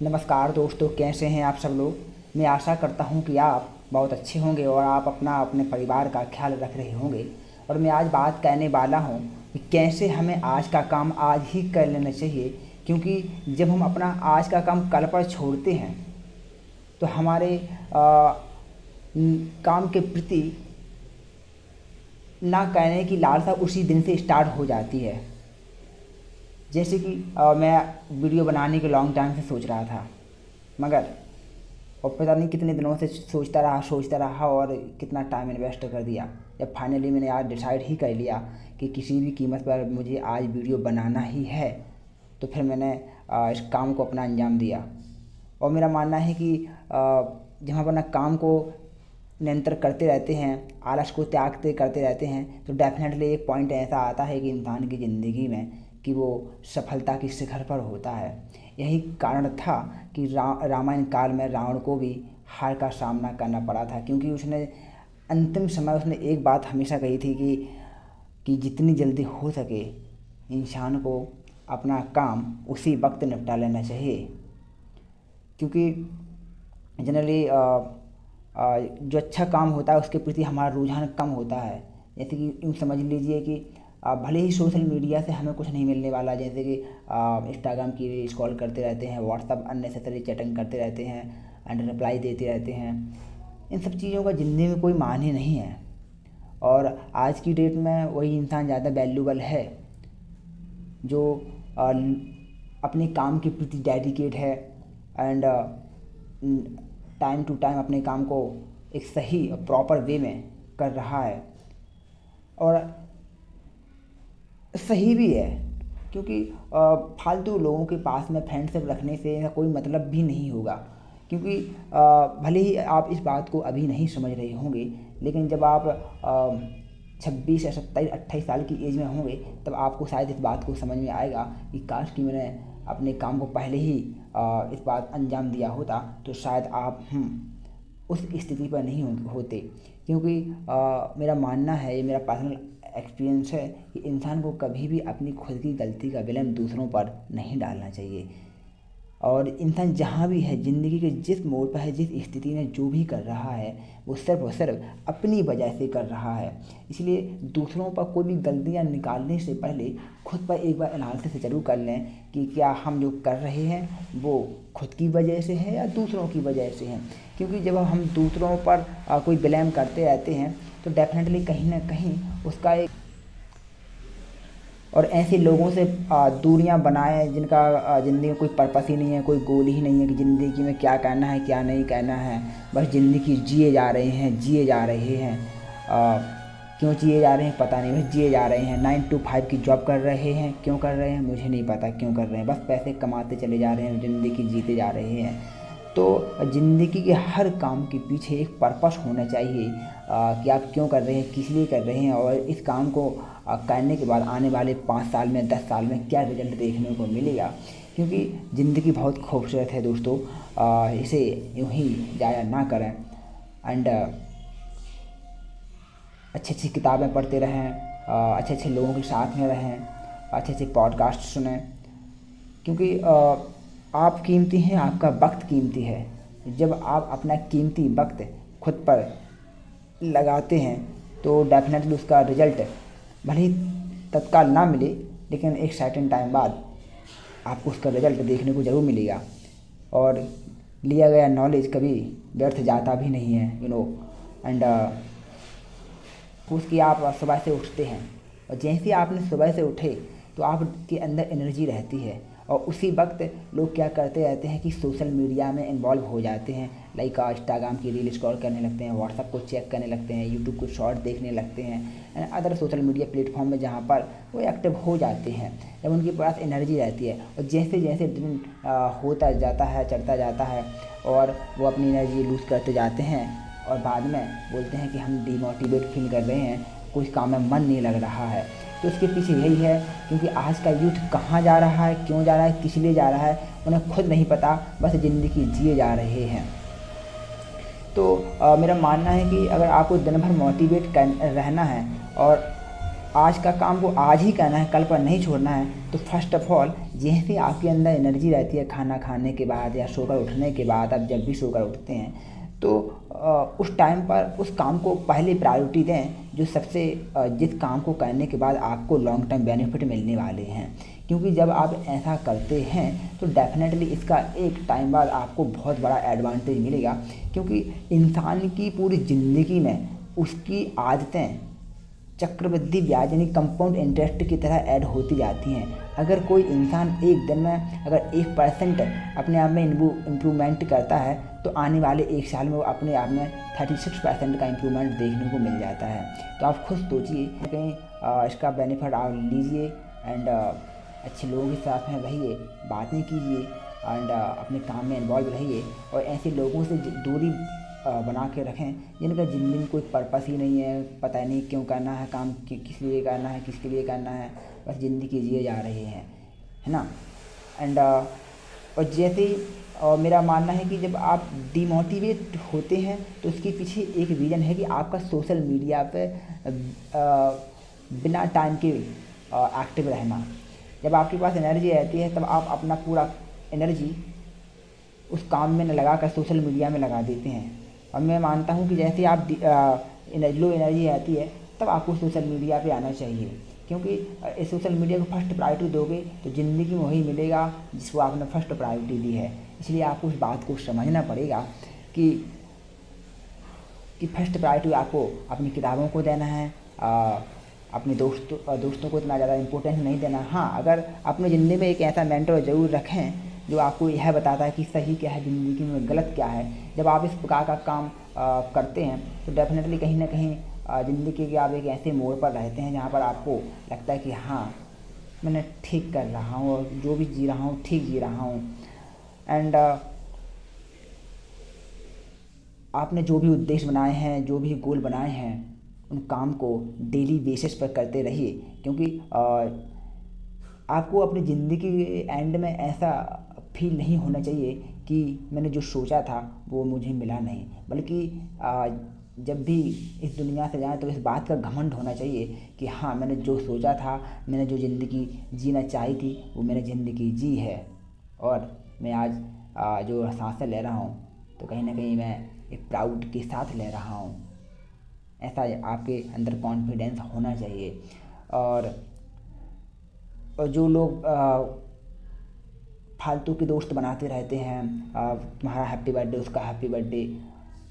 नमस्कार दोस्तों, कैसे हैं आप सब लोग। मैं आशा करता हूं कि आप बहुत अच्छे होंगे और आप अपने परिवार का ख्याल रख रहे होंगे। और मैं आज बात करने वाला हूं कि कैसे हमें आज का काम आज ही कर लेना चाहिए, क्योंकि जब हम अपना आज का काम कल पर छोड़ते हैं तो हमारे काम के प्रति ना करने की लालसा उसी दिन से स्टार्ट हो जाती है। जैसे कि मैं वीडियो बनाने के लॉन्ग टाइम से सोच रहा था, मगर और पता नहीं कितने दिनों से सोचता रहा और कितना टाइम इन्वेस्ट कर दिया। जब फाइनली मैंने आज डिसाइड ही कर लिया कि किसी भी कीमत पर मुझे आज वीडियो बनाना ही है, तो फिर मैंने इस काम को अपना अंजाम दिया। और मेरा मानना है कि जब हम अपना काम को निरंतर करते रहते हैं, आलस को त्यागते करते रहते हैं, तो डेफिनेटली एक पॉइंट ऐसा आता है कि इंसान की ज़िंदगी में कि वो सफलता की शिखर पर होता है। यही कारण था कि रामायण काल में रावण को भी हार का सामना करना पड़ा था, क्योंकि उसने अंतिम समय उसने एक बात हमेशा कही थी कि जितनी जल्दी हो सके इंसान को अपना काम उसी वक्त निपटा लेना चाहिए। क्योंकि जनरली जो अच्छा काम होता है उसके प्रति हमारा रुझान कम होता है। जैसे कि यूँ समझ लीजिए कि भले ही सोशल मीडिया से हमें कुछ नहीं मिलने वाला, जैसे कि इंस्टाग्राम की रील स्क्रॉल करते रहते हैं, व्हाट्सअप अननेसेसरी चैटिंग करते रहते हैं एंड रिप्लाई देते रहते हैं, इन सब चीज़ों का ज़िंदगी में कोई मायने नहीं है। और आज की डेट में वही इंसान ज़्यादा वैल्यूबल है जो अपने काम के प्रति डेडिकेट है एंड टाइम टू टाइम अपने काम को एक सही और प्रॉपर वे में कर रहा है। और सही भी है, क्योंकि फालतू लोगों के पास में फ्रेंडशिप रखने से कोई मतलब भी नहीं होगा। क्योंकि भले ही आप इस बात को अभी नहीं समझ रहे होंगे, लेकिन जब आप 26 या 27 28 साल की एज में होंगे तब आपको शायद इस बात को समझ में आएगा कि काश कि मैंने अपने काम को पहले ही इस बात अंजाम दिया होता तो शायद आप उस स्थिति पर नहीं होते। क्योंकि मेरा मानना है, ये मेरा पर्सनल एक्सपीरियंस है कि इंसान को कभी भी अपनी खुद की गलती का विलेम दूसरों पर नहीं डालना चाहिए। और इंसान जहाँ भी है, ज़िंदगी के जिस मोड़ पर है, जिस स्थिति में जो भी कर रहा है, वो सिर्फ और सिर्फ अपनी वजह से कर रहा है। इसलिए दूसरों पर कोई भी गलतियाँ निकालने से पहले खुद पर एक बार एनालिसिस ज़रूर कर लें कि क्या हम जो कर रहे हैं वो खुद की वजह से है या दूसरों की वजह से है। क्योंकि जब हम दूसरों पर कोई ब्लेम करते रहते हैं तो डेफिनेटली कहीं ना कहीं उसका एक और ऐसे लोगों से दूरियां बनाए जिनका ज़िंदगी में कोई पर्पस ही नहीं है, कोई गोल ही नहीं है कि ज़िंदगी में क्या करना है क्या नहीं करना है। बस ज़िंदगी जिए जा रहे हैं। क्यों जिए जा रहे हैं पता नहीं, बस जिए जा रहे हैं। 9 to 5 की जॉब कर रहे हैं, क्यों कर रहे हैं मुझे नहीं पता क्यों कर रहे हैं, बस पैसे कमाते चले जा रहे हैं, ज़िंदगी जीते जा रहे हैं। तो ज़िंदगी के हर काम के पीछे एक पर्पस होना चाहिए कि आप क्यों कर रहे हैं, किस लिए कर रहे हैं, और इस काम को करने के बाद आने वाले 5 साल में 10 साल में क्या रिजल्ट देखने को मिलेगा। क्योंकि ज़िंदगी बहुत खूबसूरत है दोस्तों, इसे यूँ ही जाया ना करें एंड अच्छी किताबें पढ़ते रहें, अच्छे लोगों के साथ में रहें, अच्छे पॉडकास्ट सुनें। क्योंकि आप कीमती हैं, आपका वक्त कीमती है। जब आप अपना कीमती वक्त खुद पर लगाते हैं तो डेफिनेटली उसका रिज़ल्ट भले ही तत्काल ना मिले, लेकिन एक सर्टेन टाइम बाद आपको उसका रिज़ल्ट देखने को ज़रूर मिलेगा। और लिया गया नॉलेज कभी व्यर्थ जाता भी नहीं है, एंड उसकी आप सुबह से उठते हैं और जैसे ही आपने सुबह से उठे तो आपके अंदर एनर्जी रहती है, और उसी वक्त लोग क्या करते रहते हैं कि सोशल मीडिया में इन्वॉल्व हो जाते हैं। लाइक इंस्टाग्राम की रील स्क्रॉल करने लगते हैं, व्हाट्सअप को चेक करने लगते हैं, यूट्यूब को शॉर्ट देखने लगते हैं, अदर सोशल मीडिया प्लेटफॉर्म में जहाँ पर वो एक्टिव हो जाते हैं जब उनके पास एनर्जी रहती है। और जैसे जैसे दिन होता जाता है, चढ़ता जाता है, और वो अपनी एनर्जी लूज़ करते जाते हैं और बाद में बोलते हैं कि हम डीमोटिवेट फील कर रहे हैं, कुछ काम में मन नहीं लग रहा है। तो उसके पीछे यही है, क्योंकि आज का यूथ कहाँ जा रहा है, क्यों जा रहा है, किस लिए जा रहा है, उन्हें खुद नहीं पता, बस ज़िंदगी जिए जा रहे हैं। तो मेरा मानना है कि अगर आपको दिन भर मोटिवेट रहना है और आज का काम को आज ही करना है, कल पर नहीं छोड़ना है। तो फर्स्ट ऑफ ऑल जैसे आपके अंदर एनर्जी रहती है खाना खाने के बाद या सोकर उठने के बाद, आप जब भी सोकर उठते हैं तो उस टाइम पर उस काम को पहले प्रायोरिटी दें जो सबसे जिस काम को करने के बाद आपको लॉन्ग टर्म बेनिफिट मिलने वाले हैं। क्योंकि जब आप ऐसा करते हैं तो डेफिनेटली इसका एक टाइम बाद आपको बहुत बड़ा एडवांटेज मिलेगा। क्योंकि इंसान की पूरी ज़िंदगी में उसकी आदतें चक्रवृद्धि ब्याज यानी कंपाउंड इंटरेस्ट की तरह ऐड होती जाती हैं। अगर कोई इंसान एक दिन में अगर 1% अपने आप में इम्प्रूवमेंट करता है तो आने वाले 1 साल में वो अपने आप में 36% का इम्प्रूवमेंट देखने को मिल जाता है। तो आप खुद सोचिए कहीं इसका बेनिफिट आप लीजिए एंड अच्छे लोगों के साथ में रहिए, बातें कीजिए एंड अपने काम में इन्वॉल्व रहिए और ऐसे लोगों से दूरी बना के रखें जिनका ज़िंदगी में कोई पर्पस ही नहीं है, पता नहीं क्यों करना है काम, किस लिए करना है, किसके लिए करना है, बस ज़िंदगी जिए जा रहे हैं, है ना। एंड और जैसे ही मेरा मानना है कि जब आप डिमोटिवेट होते हैं तो उसके पीछे एक रीज़न है कि आपका सोशल मीडिया पे बिना टाइम के एक्टिव रहना। जब आपके पास एनर्जी रहती है तब आप अपना पूरा एनर्जी उस काम में न लगा कर सोशल मीडिया में लगा देते हैं। और मैं मानता हूँ कि जैसे आप लो एनर्जी आती है तब आपको सोशल मीडिया पे आना चाहिए। क्योंकि इस सोशल मीडिया को फर्स्ट प्रायोरिटी दोगे तो ज़िंदगी में वही मिलेगा जिसको आपने फर्स्ट प्रायोरिटी दी है। इसलिए आपको उस बात को समझना पड़ेगा कि फर्स्ट प्रायोरिटी आपको अपनी किताबों को देना है, अपने दोस्तों को इतना ज़्यादा इम्पोर्टेंस नहीं देना। हाँ, अगर अपनी ज़िंदगी में एक ऐसा मेंटर ज़रूर रखें जो आपको यह बताता है कि सही क्या है ज़िंदगी में, गलत क्या है। जब आप इस प्रकार का काम करते हैं तो डेफिनेटली कहीं ना कहीं ज़िंदगी के आप एक ऐसे मोड़ पर रहते हैं जहाँ पर आपको लगता है कि हाँ मैंने ठीक कर रहा हूँ और जो भी जी रहा हूँ ठीक जी रहा हूँ। एंड आपने जो भी उद्देश्य बनाए हैं, जो भी गोल बनाए हैं, उन काम को डेली बेसिस पर करते रहिए। क्योंकि आपको अपनी ज़िंदगी के एंड में ऐसा फील नहीं होना चाहिए कि मैंने जो सोचा था वो मुझे मिला नहीं, बल्कि जब भी इस दुनिया से जाएं तो इस बात का घमंड होना चाहिए कि हाँ मैंने जो सोचा था, मैंने जो ज़िंदगी जीना चाही थी वो मैंने ज़िंदगी जी है। और मैं आज जो सांसें ले रहा हूँ तो कहीं ना कहीं मैं एक प्राउड के साथ ले रहा हूँ। ऐसा आपके अंदर कॉन्फिडेंस होना चाहिए। और जो लोग फालतू के दोस्त बनाते रहते हैं, तुम्हारा हैप्पी बर्थडे उसका हैप्पी बर्थडे,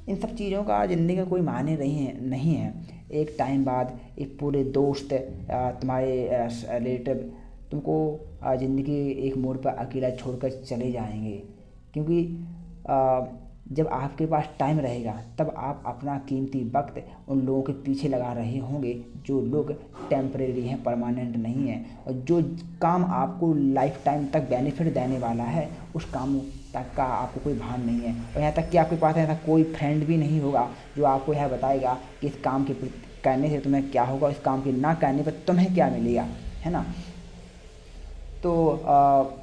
इन सब चीज़ों का ज़िंदगी में कोई मायने नहीं है। एक टाइम बाद एक पूरे दोस्त तुम्हारे रिलेटिव तुमको ज़िंदगी एक मोड़ पर अकेला छोड़कर चले जाएंगे। क्योंकि जब आपके पास टाइम रहेगा तब आप अपना कीमती वक्त उन लोगों के पीछे लगा रहे होंगे जो लोग टेम्परेरी हैं, परमानेंट नहीं हैं। और जो काम आपको लाइफ टाइम तक बेनिफिट देने वाला है उस काम तक का आपको कोई भान नहीं है। और यहाँ तक कि आपके पास ऐसा कोई फ्रेंड भी नहीं होगा जो आपको यह बताएगा कि इस काम के करने से तुम्हें क्या होगा, इस काम के ना करने पर तुम्हें क्या मिलेगा, है ना। तो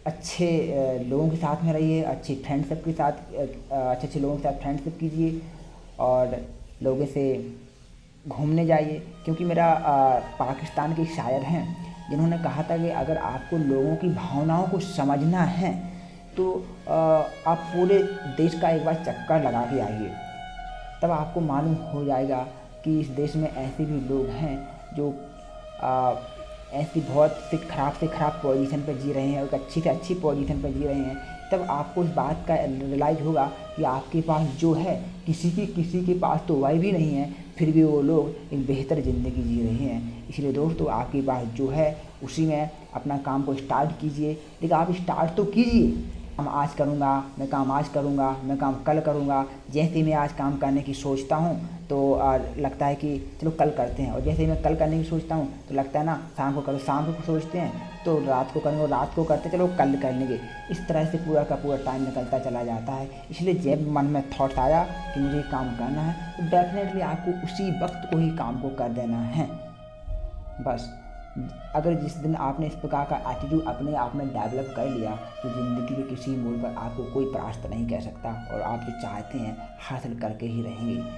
अच्छे लोगों के साथ में रहिए, अच्छी फ्रेंडशिप के साथ अच्छे लोगों के साथ फ्रेंडशिप कीजिए और लोगों से घूमने जाइए। क्योंकि मेरा पाकिस्तान के शायर हैं जिन्होंने कहा था कि अगर आपको लोगों की भावनाओं को समझना है तो आप पूरे देश का एक बार चक्कर लगा के आइए, तब आपको मालूम हो जाएगा कि इस देश में ऐसे भी लोग हैं जो ऐसी बहुत से ख़राब पोजीशन पर जी रहे हैं और अच्छी से अच्छी पोजीशन पर जी रहे हैं। तब आपको इस बात का रियलाइज़ होगा कि आपके पास जो है किसी के पास तो वही भी नहीं है, फिर भी वो लोग एक बेहतर ज़िंदगी जी रहे हैं। इसलिए दोस्तों आपके पास जो है उसी में अपना काम को स्टार्ट कीजिए। लेकिन आप स्टार्ट तो कीजिए, काम आज करूँगा, मैं काम आज करूँगा, मैं काम कल करूँगा। जैसे मैं आज काम करने की सोचता हूँ तो लगता है कि चलो कल करते हैं, और जैसे ही मैं कल करने की सोचता हूँ तो लगता है ना शाम को करो, शाम को सोचते हैं तो रात को करेंगे, और रात को करते चलो कल कर लेंगे। इस तरह से पूरा का पूरा टाइम निकलता चला जाता है। इसलिए जब मन में थॉट आया कि मुझे काम करना है तो डेफिनेटली आपको उसी वक्त को ही काम को कर देना है। बस अगर जिस दिन आपने इस प्रकार का एटीट्यूड अपने आप में डेवलप कर लिया तो ज़िंदगी के किसी मोड़ पर आपको कोई परास्त नहीं कर सकता और आप जो चाहते हैं हासिल करके ही रहेंगे।